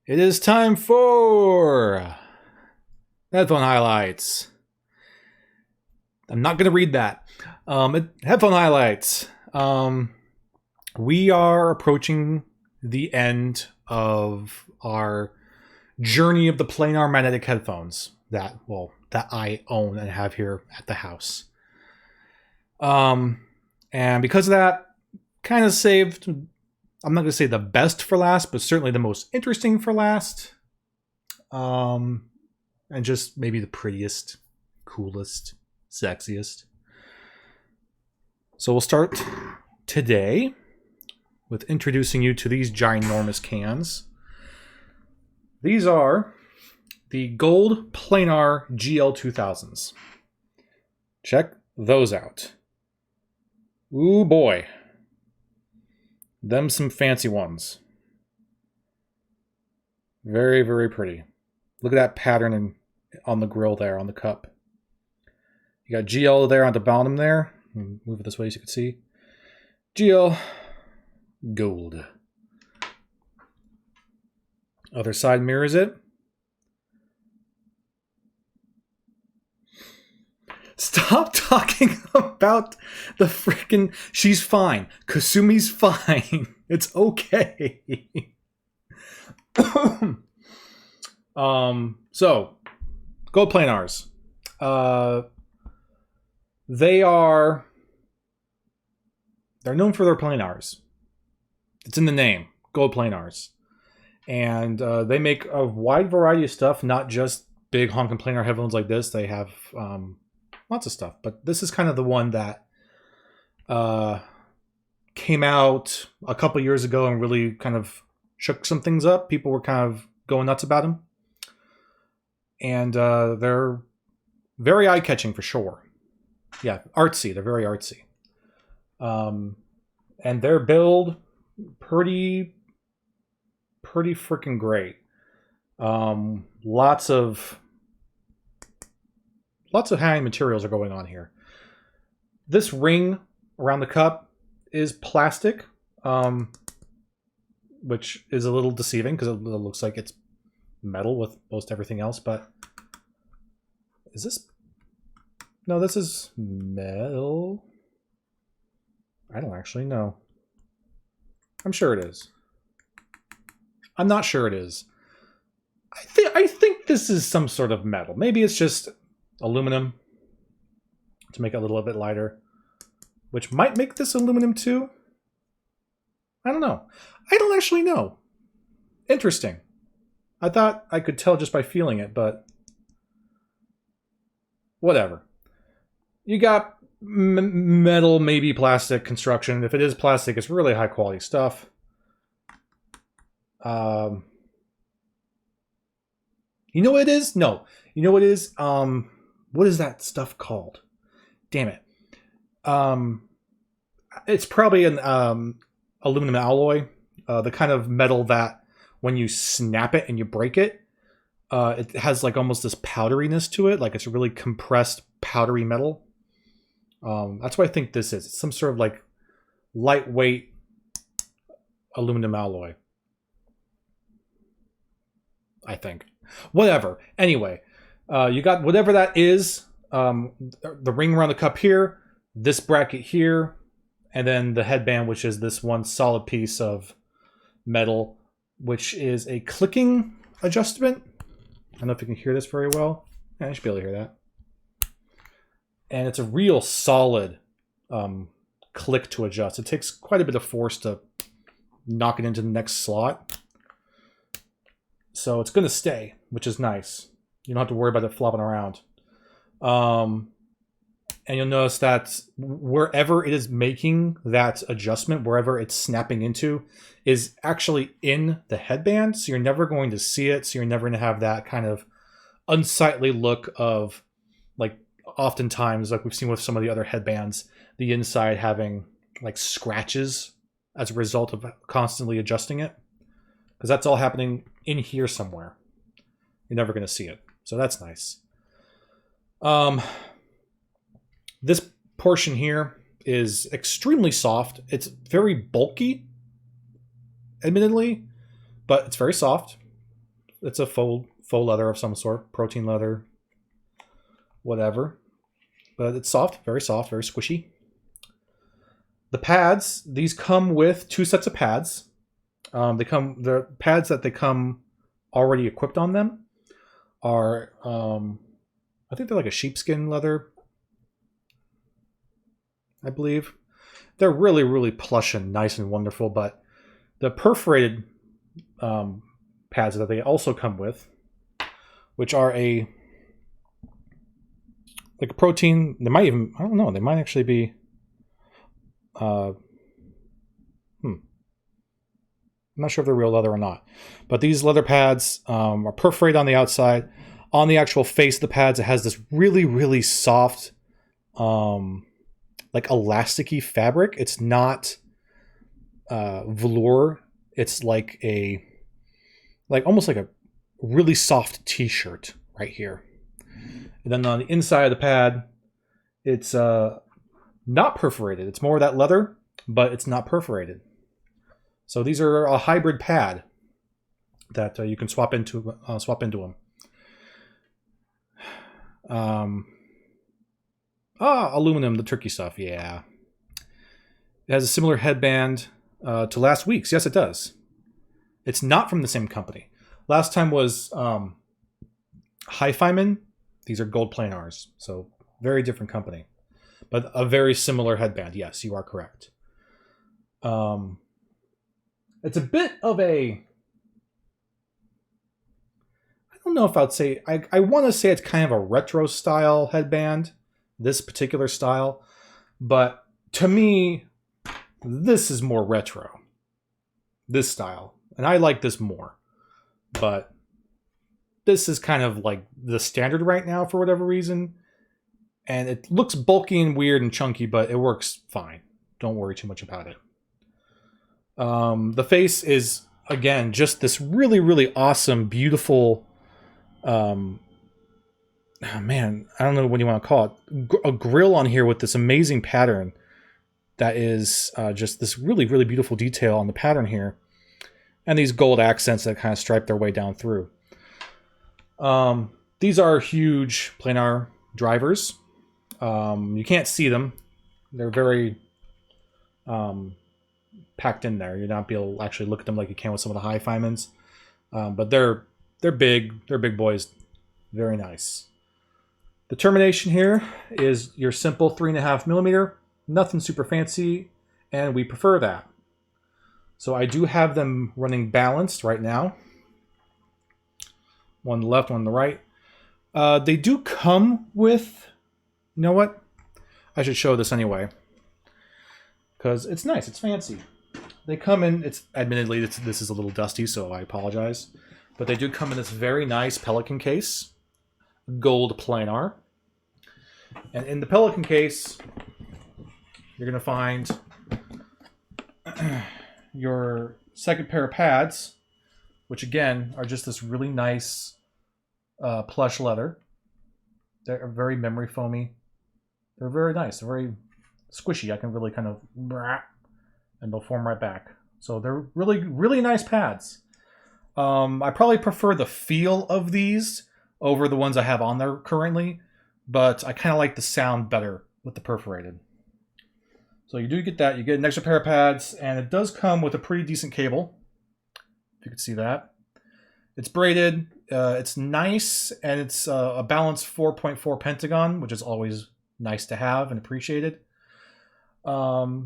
It is time for headphone highlights. I'm not going to read that. Headphone highlights. We are approaching the end of our journey of the planar magnetic headphones that I own and have here at the house. And because of that, kind of saved, I'm not going to say the best for last, but certainly the most interesting for last. And just maybe the prettiest, coolest, sexiest. So we'll start today with introducing you to these ginormous cans. These are the GoldPlanar GL2000s. Check those out. Ooh boy. Them some fancy ones. Very, very pretty. Look at that pattern on the grill there, on the cup. You got GL there on the bottom there. Move it this way so you can see. GL Gold. Other side mirrors it. Stop talking about the frickin'... She's fine. Kasumi's fine. It's okay. So, GoldPlanars. They're known for their planars. It's in the name, GoldPlanars. And they make a wide variety of stuff, not just big honking planar headphones like this. They have lots of stuff, but this is kind of the one that came out a couple years ago and really kind of shook some things up. People were kind of going nuts about them. And they're very eye-catching for sure. Yeah, artsy. They're very artsy. And their build, pretty freaking great. Lots of high-end materials are going on here. This ring around the cup is plastic, which is a little deceiving because it looks like it's metal with most everything else, but is this... No, this is metal. I don't actually know. I'm sure it is. I'm not sure it is. I think this is some sort of metal. Maybe it's just aluminum to make it a little bit lighter, which might make this aluminum too. I don't know. I don't actually know. Interesting. I thought I could tell just by feeling it, but whatever. You got metal, maybe plastic construction. If it is plastic, it's really high quality stuff. You know what it is? No. You know what it is? What is that stuff called? Damn it. It's probably an aluminum alloy. The kind of metal that when you snap it and you break it, it has like almost this powderiness to it. Like it's a really compressed powdery metal. That's what I think this is. It's some sort of like lightweight aluminum alloy. I think. Whatever. Anyway, you got whatever that is. The ring around the cup here, this bracket here, and then the headband, which is this one solid piece of metal, which is a clicking adjustment. I don't know if you can hear this very well. Yeah, I should be able to hear that. And it's a real solid click to adjust. It takes quite a bit of force to knock it into the next slot. So it's going to stay, which is nice. You don't have to worry about it flopping around. And you'll notice that wherever it is making that adjustment, wherever it's snapping into, is actually in the headband. So you're never going to see it. So you're never going to have that kind of unsightly look of, like, oftentimes, like we've seen with some of the other headbands, the inside having like scratches as a result of constantly adjusting it. Because that's all happening in here somewhere. You're never going to see it. So that's nice. This portion here is extremely soft. It's very bulky, admittedly, but it's very soft. it's a faux leather of some sort, protein leather, whatever. But it's soft, very squishy. The pads, these come with 2 sets of pads. The pads that they come already equipped on them are, I think they're like a sheepskin leather, I believe. They're really, really plush and nice and wonderful, but the perforated pads that they also come with, which are like a protein, they might even, I don't know, they might actually be, I'm not sure if they're real leather or not, but these leather pads are perforated on the outside. On the actual face of the pads, it has this really, really soft, like elasticy fabric. It's not velour. It's like almost like a really soft t-shirt right here. And then on the inside of the pad, it's not perforated. It's more of that leather, but it's not perforated. So these are a hybrid pad that you can swap into them. Aluminum, the tricky stuff, yeah. It has a similar headband to last week's. Yes, it does. It's not from the same company. Last time was Headphone. These are GoldPlanars, so very different company. But a very similar headband. Yes, you are correct. It's a bit of a... I don't know if I'd say... I want to say it's kind of a retro style headband. This particular style. But to me, this is more retro. This style. And I like this more. But this is kind of like the standard right now for whatever reason. And it looks bulky and weird and chunky, but it works fine. Don't worry too much about it. The face is, again, just this really, really awesome, beautiful... man, I don't know what you want to call it. A grill on here with this amazing pattern that is just this really, really beautiful detail on the pattern here. And these gold accents that kind of stripe their way down through. These are huge planar drivers. You can't see them. They're very packed in there. You're not be able to actually look at them like you can with some of the Headphones. But they're big. They're big boys. Very nice. The termination here is your simple 3.5 millimeter. Nothing super fancy, and we prefer that. So I do have them running balanced right now. One on the left, one on the right. They do come with... You know what? I should show this anyway. Because it's nice. It's fancy. They come in... Admittedly, this is a little dusty, so I apologize. But they do come in this very nice Pelican case. GoldPlanar. And in the Pelican case, you're going to find your second pair of pads, which again are just this really nice plush leather. They're very memory foamy. They're very nice. They're very squishy. I can really kind of... and they'll form right back. So they're really, really nice pads. I probably prefer the feel of these over the ones I have on there currently, but I kind of like the sound better with the perforated. So you do get that. You get an extra pair of pads, and it does come with a pretty decent cable, if you can see that. It's braided. It's nice, and it's a balanced 4.4 pentagon, which is always nice to have and appreciated. I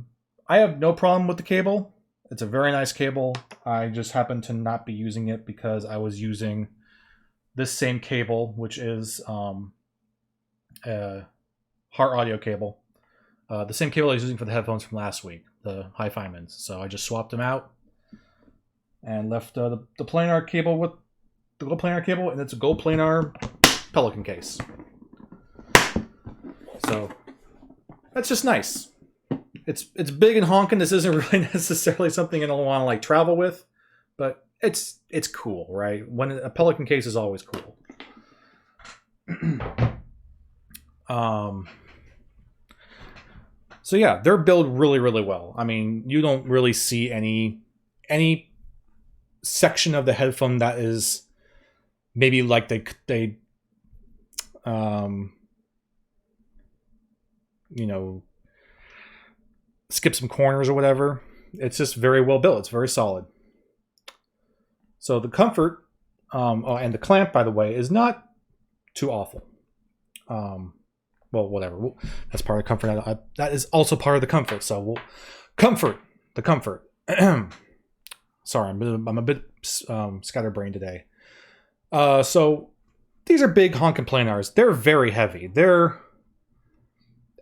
have no problem with the cable. It's a very nice cable. I just happen to not be using it because I was using this same cable, which is a Heart audio cable. The same cable I was using for the headphones from last week, the Headphone. So I just swapped them out and left the planar cable with the GoldPlanar cable, and it's a GoldPlanar Pelican case. So that's just nice. It's big and honking. This isn't really necessarily something I don't want to like travel with, but it's cool, right? When a Pelican case is always cool. So yeah, they're built really, really well. I mean, you don't really see any section of the headphone that is maybe like they you know, skip some corners or whatever. It's just very well built. It's very solid. So the comfort and the clamp, by the way, is not too awful. Well, whatever. That's part of the comfort. That is also part of the comfort. So the comfort. Sorry, I'm a bit scatterbrained today. So these are big honkin' planars. They're very heavy. They're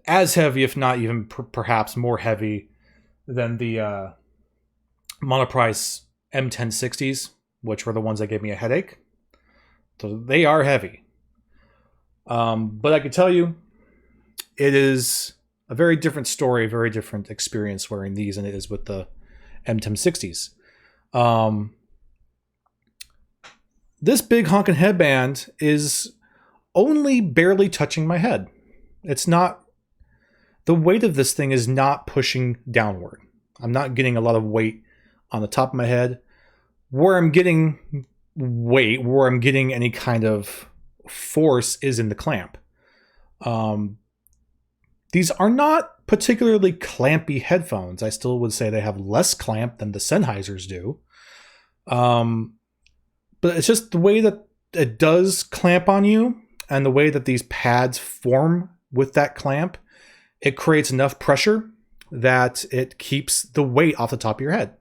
as heavy, if not even perhaps more heavy than the monoprice M1060s, which were the ones that gave me a headache. So they are heavy. But I can tell you, it is a very different story, a very different experience wearing these than it is with the M1060s. This big honkin' headband is only barely touching my head. It's not, the weight of this thing is not pushing downward. I'm not getting a lot of weight on the top of my head. Where I'm getting weight, where I'm getting any kind of force is in the clamp. These are not particularly clampy headphones. I still would say they have less clamp than the Sennheisers do. But it's just the way that it does clamp on you and the way that these pads form with that clamp, it creates enough pressure that it keeps the weight off the top of your head.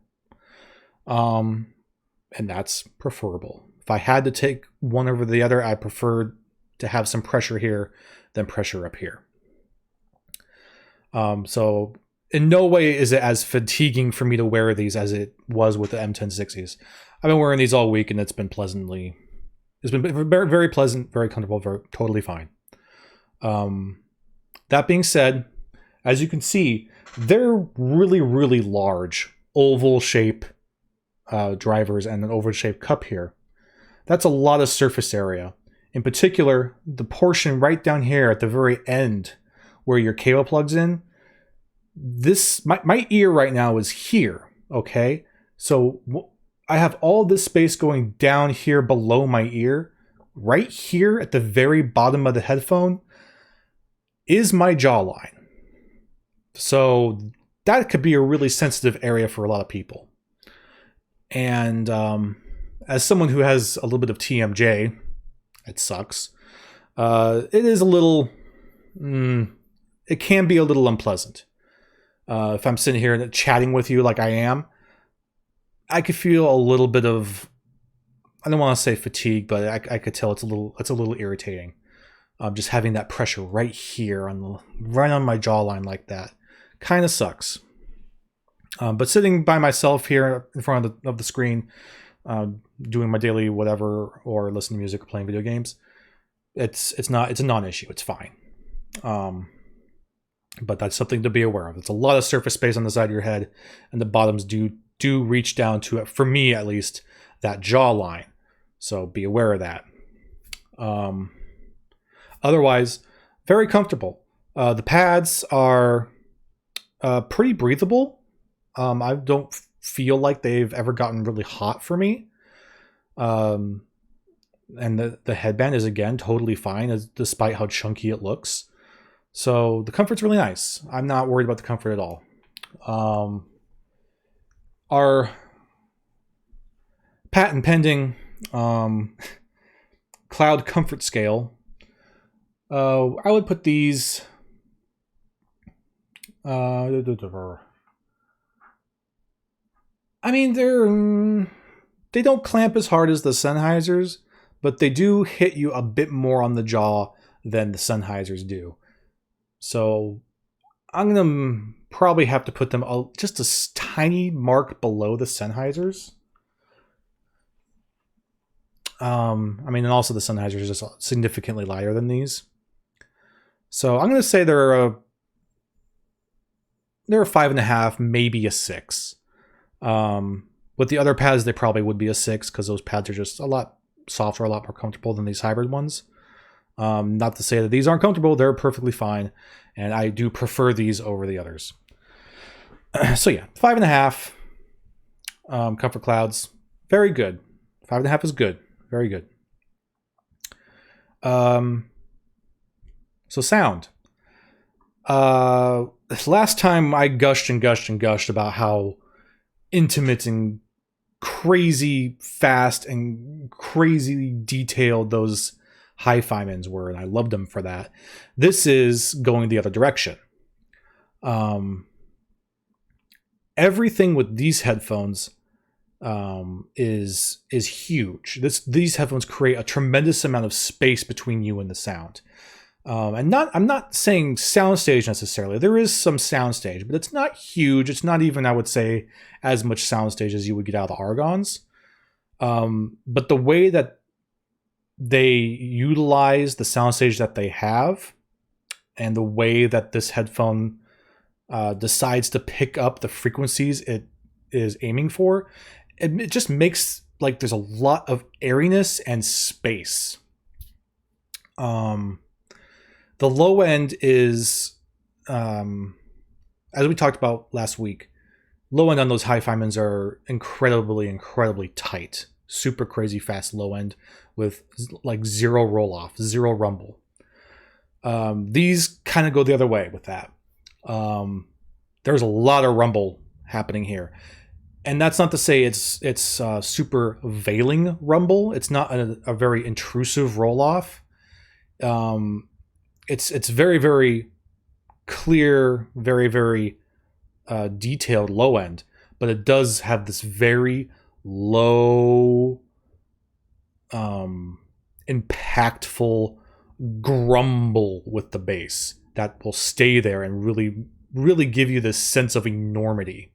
And that's preferable. If I had to take one over the other, I prefer to have some pressure here than pressure up here. So in no way is it as fatiguing for me to wear these as it was with the M1060s. I've been wearing these all week and it's been very, very pleasant, very comfortable, totally fine. That being said, as you can see, they're really, really large oval shape drivers and an oval shaped cup here. That's a lot of surface area. In particular, the portion right down here at the very end where your cable plugs in, my ear right now is here, okay? So I have all this space going down here below my ear. Right here at the very bottom of the headphone is my jawline. So that could be a really sensitive area for a lot of people. And as someone who has a little bit of TMJ, it sucks. It is a little, it can be a little unpleasant. If I'm sitting here and chatting with you like I am, I could feel a little bit of, I don't want to say fatigue, but I could tell it's a little irritating. Just having that pressure right here right on my jawline like that kind of sucks. But sitting by myself here in front of the screen, doing my daily whatever, or listening to music or playing video games, it's a non-issue. It's fine. But that's something to be aware of. It's a lot of surface space on the side of your head, and the bottoms do reach down to, for me at least, that jawline. So be aware of that. Otherwise, very comfortable. The pads are pretty breathable. I don't feel like they've ever gotten really hot for me. And the headband is, again, totally fine, despite how chunky it looks. So the comfort's really nice. I'm not worried about the comfort at all. Our patent pending cloud comfort scale, I would put these I mean, they don't clamp as hard as the Sennheisers, but they do hit you a bit more on the jaw than the Sennheisers do. So I'm going to probably have to put them just a tiny mark below the Sennheisers. I mean, and also the Sennheisers are just significantly lighter than these. So I'm going to say they're a 5.5, maybe a 6. With the other pads, they probably would be a 6 because those pads are just a lot softer, a lot more comfortable than these hybrid ones. Not to say that these aren't comfortable, they're perfectly fine, and I do prefer these over the others. So yeah, 5.5 comfort clouds, very good. 5.5 is good, very good. Um, so sound. Last time I gushed and gushed and gushed about how intimate and crazy fast and crazy detailed those hi-fi were, and I loved them for that. This is going the other direction. Everything with these headphones is huge. These headphones create a tremendous amount of space between you and the sound. I'm not saying soundstage necessarily. There is some soundstage, but it's not huge. It's not even, I would say, as much soundstage as you would get out of the Argons. But the way that they utilize the soundstage that they have, and the way that this headphone decides to pick up the frequencies it is aiming for, it just makes like there's a lot of airiness and space. The low end is, as we talked about last week, low end on those hi-fi are incredibly tight. Super crazy fast low end with like zero roll off, zero rumble. These kind of go the other way with that. There's a lot of rumble happening here. And that's not to say it's super veiling rumble. It's not a very intrusive roll off. It's very clear, very detailed low end, but it does have this very low, impactful grumble with the bass that will stay there and really give you this sense of enormity.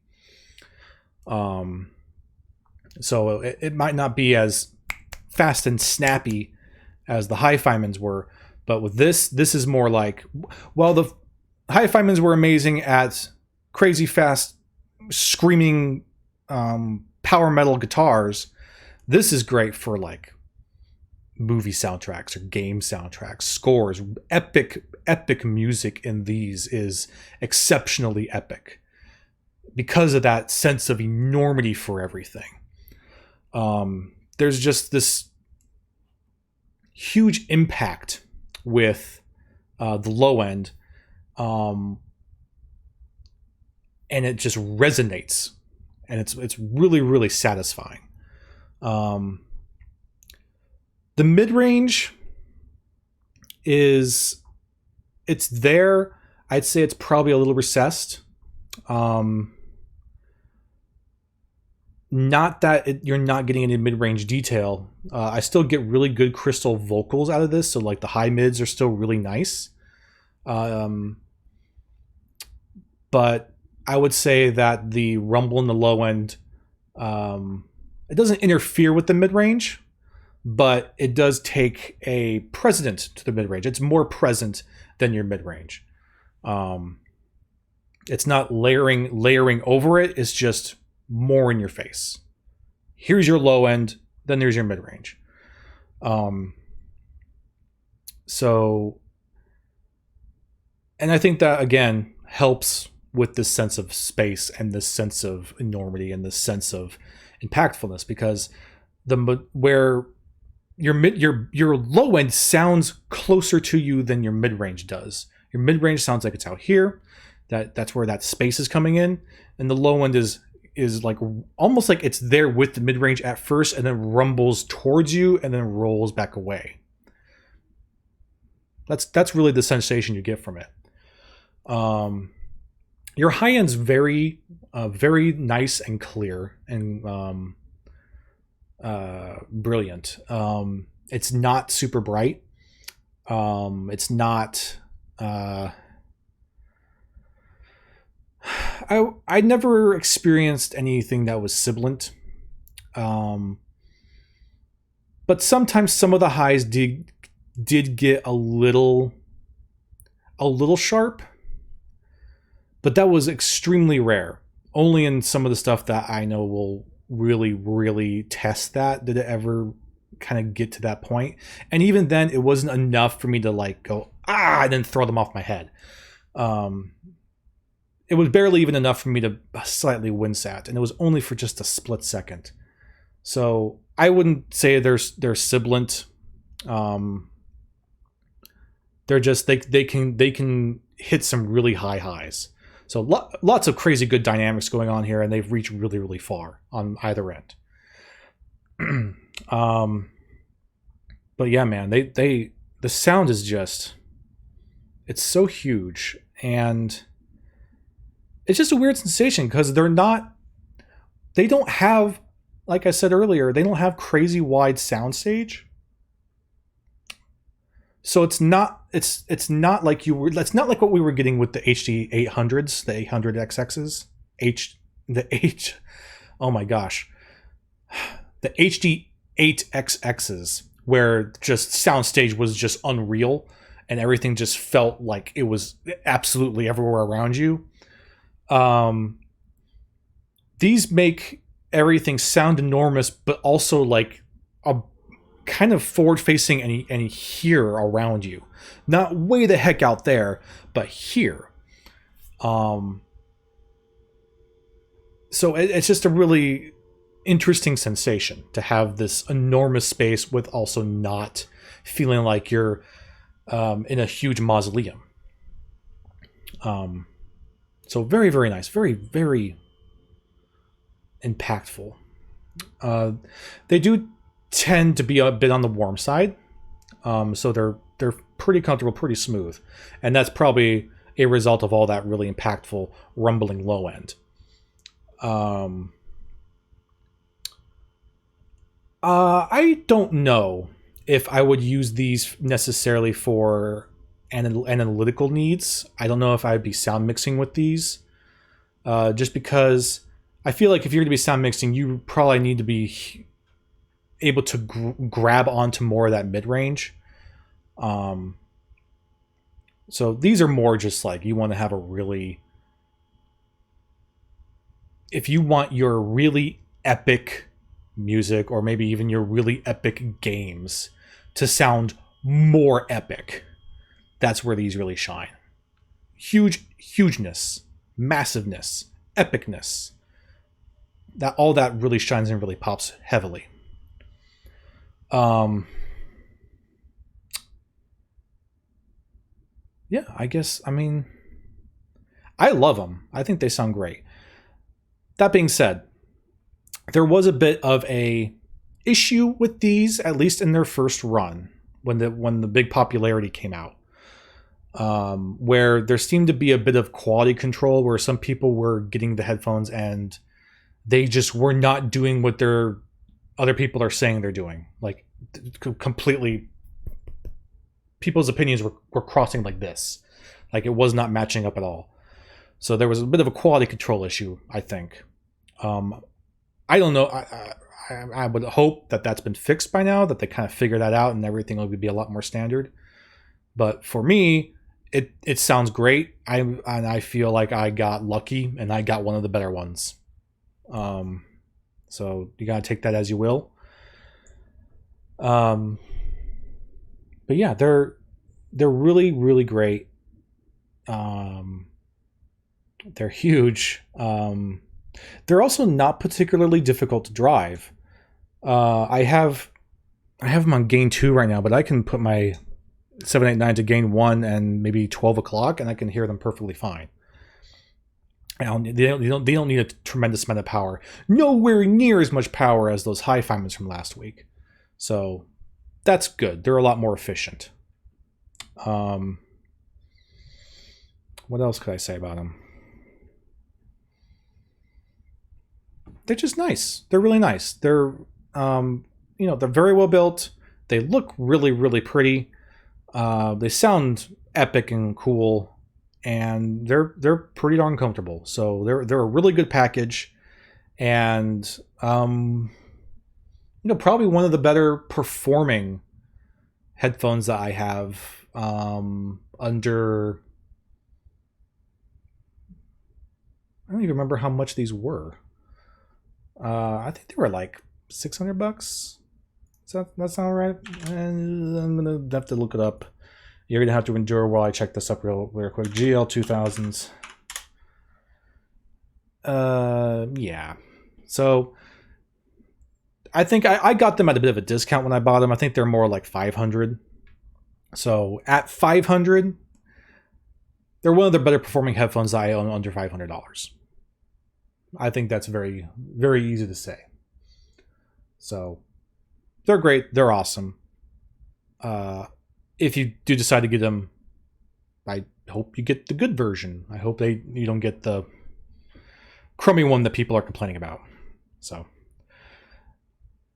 So it might not be as fast and snappy as the hi-fi were, but with this is more like, well, the hi-fi were amazing at crazy fast screaming power metal guitars. This is great for like movie soundtracks or game soundtracks, scores. Epic music in these is exceptionally epic because of that sense of enormity for everything. There's just this huge impact with the low end, and it just resonates, and it's really satisfying. The mid-range it's there. I'd say it's probably a little recessed. Not that you're not getting any mid-range detail. I still get really good crystal vocals out of this, so like the high mids are still really nice. But I would say that the rumble in the low end, it doesn't interfere with the mid-range, but it does take a precedent to the mid-range. It's more present than your mid-range. It's not layering over it. It's just more in your face. Here's your low end, then there's your mid-range. So, and I think that again helps with this sense of space and this sense of enormity and this sense of impactfulness, because where your low end sounds closer to you than your mid-range does. Your mid-range sounds like it's out here. That's where that space is coming in, and the low end is like almost like it's there with the mid-range at first and then rumbles towards you and then rolls back away. That's really the sensation you get from it. Your high end's very nice and clear and brilliant. It's not super bright. It's not. I never experienced anything that was sibilant. But sometimes some of the highs did get a little sharp. But that was extremely rare. Only in some of the stuff that I know will really test that did it ever kind of get to that point. And even then, it wasn't enough for me to like go, and then throw them off my head. It was barely even enough for me to slightly wince at, and it was only for just a split second. So I wouldn't say they're sibilant. They're just they can hit some really high highs. So lots of crazy good dynamics going on here, and they've reached really, really far on either end. But yeah, man, the sound is just, it's so huge, and it's just a weird sensation because they don't have, like I said earlier, they don't have crazy wide soundstage. So it's not like that's not like what we were getting with the HD 800s, the 800XXs, oh my gosh, the HD 8XXs, where just soundstage was just unreal and everything just felt like it was absolutely everywhere around you. These make everything sound enormous, but also like a kind of forward facing and here around you, not way the heck out there, but here. So it's just a really interesting sensation to have this enormous space with also not feeling like you're in a huge mausoleum. So very, very nice, very, very impactful. They do tend to be a bit on the warm side, so they're pretty comfortable, pretty smooth, and that's probably a result of all that really impactful rumbling low end. I don't know if I would use these necessarily for analytical needs. I don't know if I'd be sound mixing with these, just because I feel like if you're going to be sound mixing, you probably need to be able to grab onto more of that mid-range. So these are more just like, you want to have a really, if you want your really epic music, or maybe even your really epic games to sound more epic, that's where these really shine. Hugeness, massiveness, epicness. That all that really shines and really pops heavily. Yeah, I guess, I mean, I love them. I think they sound great. That being said, there was a bit of a issue with these, at least in their first run, when the big popularity came out, where there seemed to be a bit of quality control, where some people were getting the headphones and they just were not doing what their other people are saying they're doing. Like, completely, people's opinions were crossing like this. Like, it was not matching up at all. So there was a bit of a quality control issue, I think. I don't know. I would hope that that's been fixed by now, that they kind of figure that out and everything will be a lot more standard. But for me, it sounds great. I feel like I got lucky and I got one of the better ones. So you gotta take that as you will. But yeah, they're really, really great. They're huge. They're also not particularly difficult to drive. I have them on gain 2 right now, but I can put my 789 to gain 1 and maybe 12 o'clock, and I can hear them perfectly fine. They don't need a tremendous amount of power. Nowhere near as much power as those hi-fi from last week. So that's good. They're a lot more efficient. What else could I say about them? They're just nice. They're really nice. They're, they're very well built. They look really, really pretty. They sound epic and cool, and they're pretty darn comfortable. So they're a really good package, and probably one of the better performing headphones that I have. Under, I don't even remember how much these were. I think they were like $600. Does that sound right? And I'm gonna have to look it up. You're gonna have to endure while I check this up real quick. GL2000s. Yeah. So I think I got them at a bit of a discount when I bought them. I think they're more like 500. So at 500, they're one of the better performing headphones I own under $500. I think that's very, very easy to say. So they're great. They're awesome. If you do decide to get them, I hope you get the good version. I hope you don't get the crummy one that people are complaining about. So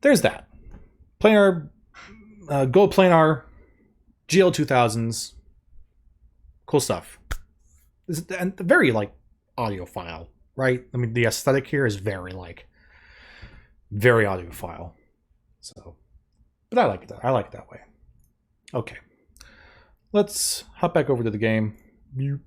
there's that. GoldPlanar GL2000s. Cool stuff. And very like audiophile, right? I mean, the aesthetic here is very audiophile. So, but I like that. I like it that way. Okay, let's hop back over to the game. Boop.